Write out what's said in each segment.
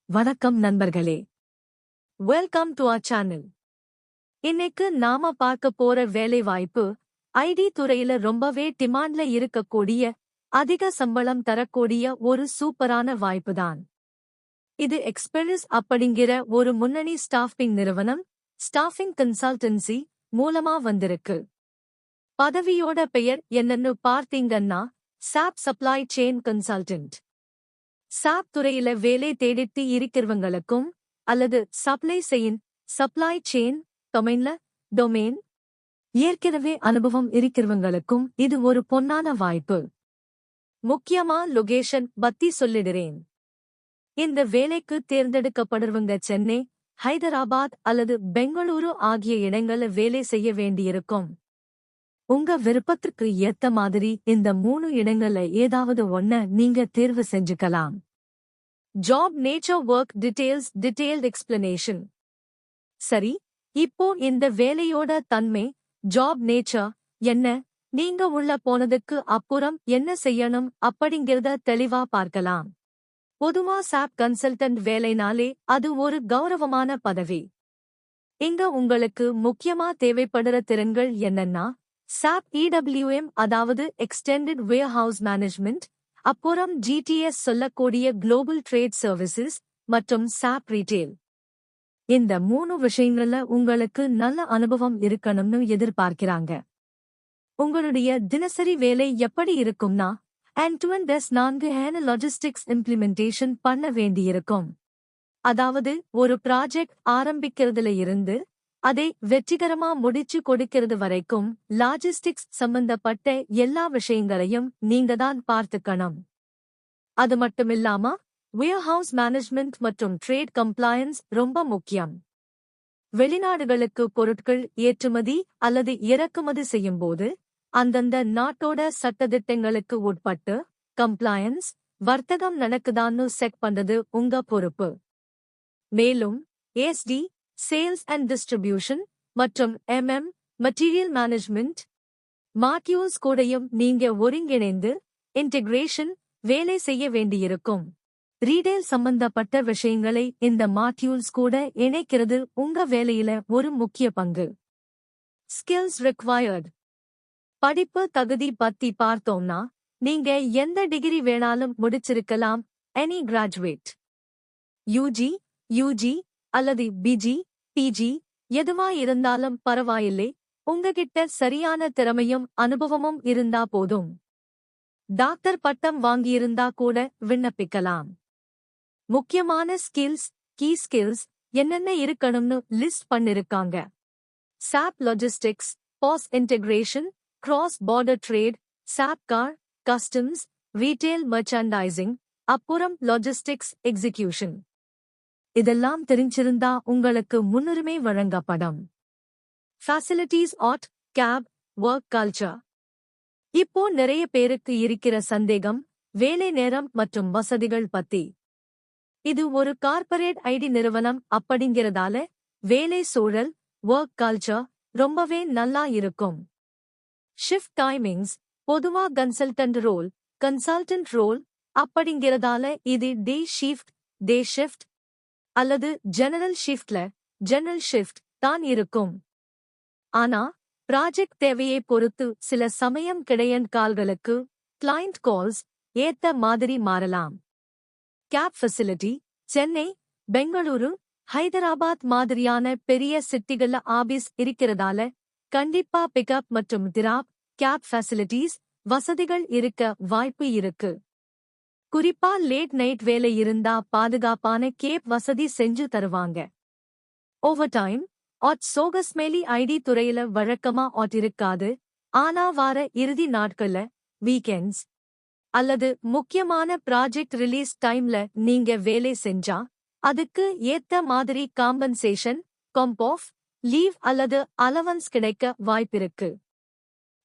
வணக்கம் நண்பர்களே. Welcome to our channel. இன்னைக்கு நாம பார்க்க போற வேலைவாய்ப்பு ஐடி துறையில ரொம்பவே டிமாண்ட்ல இருக்கக்கூடிய, அதிக சம்பளம் தரக்கூடிய ஒரு சூப்பரான வாய்ப்புதான். இது எக்ஸ்பெரிஸ் அப்படிங்கிற ஒரு முன்னணி ஸ்டாஃபிங் நிறுவனம், ஸ்டாஃபிங் கன்சல்டன்சி மூலமா வந்திருக்கு. பதவியோட பெயர் என்னன்னு பார்த்தீங்கன்னா சாப் சப்ளை செயின் கன்சல்டன்ட். சாப் துறையில வேலை தேடிட்டு இருக்கிறவங்களுக்கும் அல்லது சப்ளை செயின் டொமைன் ஏற்கனவே அனுபவம் இருக்கிறவங்களுக்கும் இது ஒரு பொன்னான வாய்ப்பு. முக்கியமா லொகேஷன் பத்தி சொல்லிடுறேன். இந்த வேலைக்கு தேர்ந்தெடுக்கப்படுறவங்க சென்னை, ஹைதராபாத் அல்லது பெங்களூரு ஆகிய இடங்கள்ல வேலை செய்ய வேண்டியிருக்கும். உங்க விருப்பத்திற்கு ஏத்த மாதிரி இந்த 3 இடங்கள்ல ஏதாவது ஒன்ன நீங்க தேர்வு செஞ்சுக்கலாம். Job nature work detailed explanation. சரி, இப்போ இந்த வேலையோட தன்மை, ஜாப் நேச்சர் என்ன, நீங்க உள்ள போனதுக்கு அப்புறம் என்ன செய்யணும் அப்படிங்கிறத தெளிவா பார்க்கலாம். பொதுவா சாப் கன்சல்டன்ட் வேலைனாலே அது ஒரு கௌரவமான பதவி. இங்க உங்களுக்கு முக்கியமா தேவைப்படுற திறன்கள் என்னன்னா, சாப் EWM அதாவது எக்ஸ்டெண்டட் வேர்ஹவுஸ் மேனேஜ்மெண்ட், அப்புறம் GTS சொல்லக்கூடிய குளோபல் ட்ரேட் சர்வீசஸ் மற்றும் சாப் ரீட்டெயில். இந்த 3 விஷயங்கள்ல உங்களுக்கு நல்ல அனுபவம் இருக்கணும்னு எதிர்பார்க்கிறாங்க. உங்களுடைய தினசரி வேலை எப்படி இருக்கும்னா, end-to-end S4 லாஜிஸ்டிக்ஸ் இம்ப்ளிமெண்டேஷன் பண்ண வேண்டியிருக்கும். அதாவது ஒரு ப்ராஜெக்ட் ஆரம்பிக்கிறதுல இருந்து அதை வெற்றிகரமா முடிச்சு கொடுக்கிறது வரைக்கும் லாஜிஸ்டிக்ஸ் சம்பந்தப்பட்ட எல்லா விஷயங்களையும் நீங்க தான் பார்த்துக்கணும். அது மட்டுமில்லாம வேர்ஹவுஸ் மேனேஜ்மெண்ட் மற்றும் ட்ரேட் கம்ப்ளையன்ஸ் ரொம்ப முக்கியம். வெளிநாடுகளுக்கு பொருட்கள் ஏற்றுமதி அல்லது இறக்குமதி செய்யும்போது அந்தந்த நாட்டோட சட்டதிட்டங்களுக்கு உட்பட்டு கம்ப்ளையன்ஸ், வர்த்தகம் நடக்குதான்னு செக் பண்றது உங்க பொறுப்பு. மேலும் SD சேல்ஸ் அண்ட் டிஸ்ட்ரிபியூஷன் மற்றும் மெட்டீரியல் மேனேஜ்மெண்ட் மாட்யூல்ஸ் கூடயும் நீங்க ஒருங்கிணைந்து இன்டெகிரேஷன் வேலை செய்ய வேண்டியிருக்கும். ரீடெயில் சம்பந்தப்பட்ட விஷயங்களை இந்த மாட்யூல்ஸ் கூட இணைக்கிறது உங்க வேலையில ஒரு முக்கிய பங்கு. Skills required. படிப்பு தகுதி பத்தி பார்த்தோம்னா, நீங்க எந்த டிகிரி வேணாலும் முடிச்சிருக்கலாம். எனி கிராஜுவேட், UG அல்லது PG எதுவா இருந்தாலும் பரவாயில்லை. உங்ககிட்ட சரியான திறமையும் அனுபவமும் இருந்தா போதும். டாக்டர் பட்டம் வாங்கியிருந்தா கூட விண்ணப்பிக்கலாம். முக்கியமான கீ ஸ்கில்ஸ் என்னென்ன இருக்கணும்னு லிஸ்ட் பண்ணிருக்காங்க. SAP logistics, PaaS integration, cross border trade, SAP CAR, customs, retail merchandising, அப்புறம் லாஜிஸ்டிக்ஸ் எக்ஸிகியூஷன். இதெல்லாம் தெரிஞ்சிருந்தா உங்களுக்கு முன்னுரிமை வழங்கப்படும். Facilities cab, work culture. இப்போ நிறைய பேருக்கு இருக்கிற சந்தேகம் வேலை நேரம் மற்றும் வசதிகள் பத்தி. இது ஒரு கார்ப்பரேட் ஐடி நிறுவனம் அப்படிங்கிறதால வேலை சூழல், ஒர்க் கல்ச்சர் ரொம்பவே நல்லா இருக்கும். ஷிஃப்ட் டைமிங்ஸ், பொதுவா கன்சல்டன்ட் ரோல் அப்படிங்கிறதால இது டே ஷிஃப்ட் அல்லது ஜெனரல் ஷிஃப்ட் தான் இருக்கும். ஆனா ப்ராஜெக்ட் தேவையை பொறுத்து சில சமயம் கிளையன்ட் கால்களுக்கு கிளையன்ட் கால்ஸ் ஏத்த மாதிரி மாறலாம். கேப் ஃபெசிலிட்டி, சென்னை, பெங்களூரு, ஹைதராபாத் மாதிரியான பெரிய சிட்டிகள்ல ஆபீஸ் இருக்கிறதால கண்டிப்பா பிக்அப் மற்றும் டிராப் கேப் ஃபெசிலிட்டிஸ் வசதிகள் இருக்க வாய்ப்பு இருக்கு. குறிப்பா லேட் நைட் வேலை இருந்தா பாதுகாப்பான கேப் வசதி செஞ்சு தருவாங்க. ஓவர்டைம் சோகஸ்மேலி ஐடி துறையில வழக்கமா இருக்காது. ஆனா வார இறுதி நாட்கள்ல, வீக்கெண்ட்ஸ் அல்லது முக்கியமான ப்ராஜெக்ட் ரிலீஸ் டைம்ல நீங்க வேலை செஞ்சா அதுக்கு ஏத்த மாதிரி காம்பன்சேஷன், ஆஃப், லீவ் அல்லது அலவன்ஸ் கிடைக்க வாய்ப்பிருக்கு.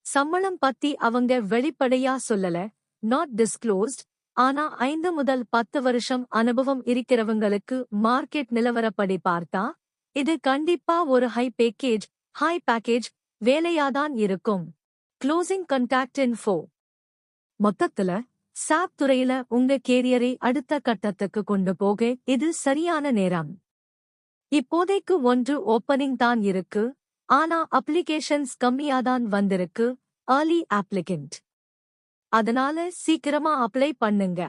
சம்பளம் பத்தி அவங்க வெளிப்படையா சொல்லல, நாட் டிஸ்க்ளோஸ்ட். ஆனா 5 முதல் 10 வருஷம் அனுபவம் இருக்கிறவங்களுக்கு மார்க்கெட் நிலவரப்படி பார்த்தா இது கண்டிப்பா ஒரு ஹை பேக்கேஜ் வேலையாதான் இருக்கும். Closing contact info. மொத்தத்துல சாப் துறையில உங்க கேரியரை அடுத்த கட்டத்துக்கு கொண்டு போக இது சரியான நேரம். இப்போதைக்கு ஒன்று ஓப்பனிங் தான் இருக்கு, ஆனா அப்ளிகேஷன்ஸ் கம்மியாதான் வந்திருக்கு. Early applicant. அதனால சீக்கிரமா அப்ளை பண்ணுங்க.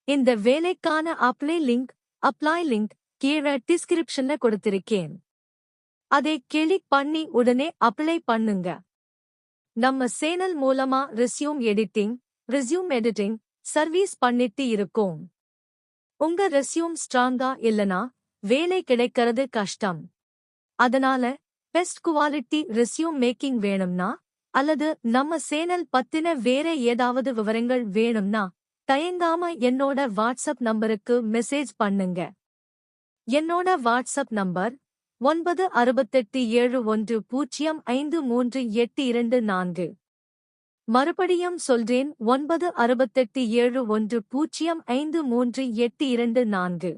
இந்த வேலைக்கான அப்ளை லிங்க் கீழே டிஸ்கிரிப்ஷன்ல கொடுத்திருக்கேன். அதை கிளிக் பண்ணி உடனே அப்ளை பண்ணுங்க. நம்ம சேனல் மூலமா ரெஸ்யூம் எடிட்டிங் சர்வீஸ் பண்ணிட்டு இருக்கோம். உங்க ரெஸ்யூம் ஸ்ட்ராங்கா இல்லனா வேலை கிடைக்கிறது கஷ்டம். அதனால பெஸ்ட் குவாலிட்டி ரெஸ்யூம் மேக்கிங் வேணும்னா அல்லது நம்ம சேனல் பத்தின வேற ஏதாவது விவரங்கள் வேணும்னா தயங்காம என்னோட வாட்ஸ்அப் நம்பருக்கு மெசேஜ் பண்ணுங்க. என்னோட வாட்ஸ்அப் நம்பர் 9687105384. மறுபடியும் சொல்றேன், 9687105384.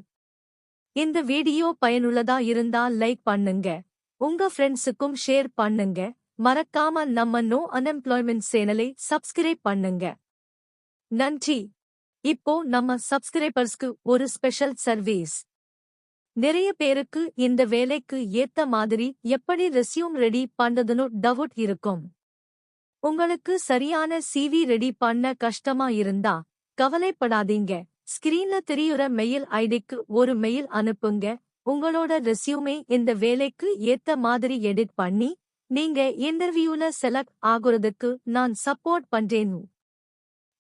இந்த வீடியோ பயனுள்ளதா இருந்தா லைக் பண்ணுங்க, உங்க ஃப்ரெண்ட்ஸுக்கும் ஷேர் பண்ணுங்க. மறக்காம நம்ம நோ அன்எம்ப்ளாய்மெண்ட் சேனலை சப்ஸ்கிரைப் பண்ணுங்க. நன்றி. இப்போ நம்ம சப்ஸ்கிரைபர்ஸ்க்கு ஒரு ஸ்பெஷல் சர்வீஸ். நிறைய பேருக்கு இந்த வேலைக்கு ஏத்த மாதிரி எப்படி ரெஸ்யூம் ரெடி பண்றதுன்னு டவுட் இருக்கும். உங்களுக்கு சரியான சிவி ரெடி பண்ண கஷ்டமா இருந்தா கவலைப்படாதீங்க. ஸ்கிரீன்ல தெரியுற மெயில் ஐடிக்கு ஒரு மெயில் அனுப்புங்க. உங்களோட ரெஸ்யூமே இந்த வேலைக்கு ஏத்த மாதிரி எடிட் பண்ணி நீங்க இன்டர்வியூல செலக்ட் ஆகுறதுக்கு நான் சப்போர்ட் பண்றேன்.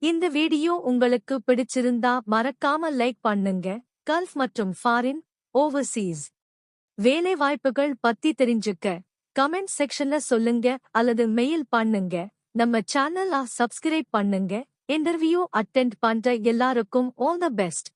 இந்த வீடியோ உங்களுக்கு பிடிச்சிருந்தா மறக்காம லைக் பண்ணுங்க. கல்ஃப் மற்றும் ஃபாரின் ஓவர்சீஸ் வேலை வாய்ப்புகள் பத்தி தெரிஞ்சுக்க கமெண்ட் செக்ஷன்ல சொல்லுங்க அல்லது மெயில் பண்ணுங்க. நம்ம சேனலை சப்ஸ்கிரைப் பண்ணுங்க. இன்டர்வியூ அட்டெண்ட் பண்ற எல்லாருக்கும் ஆல் தி பெஸ்ட்.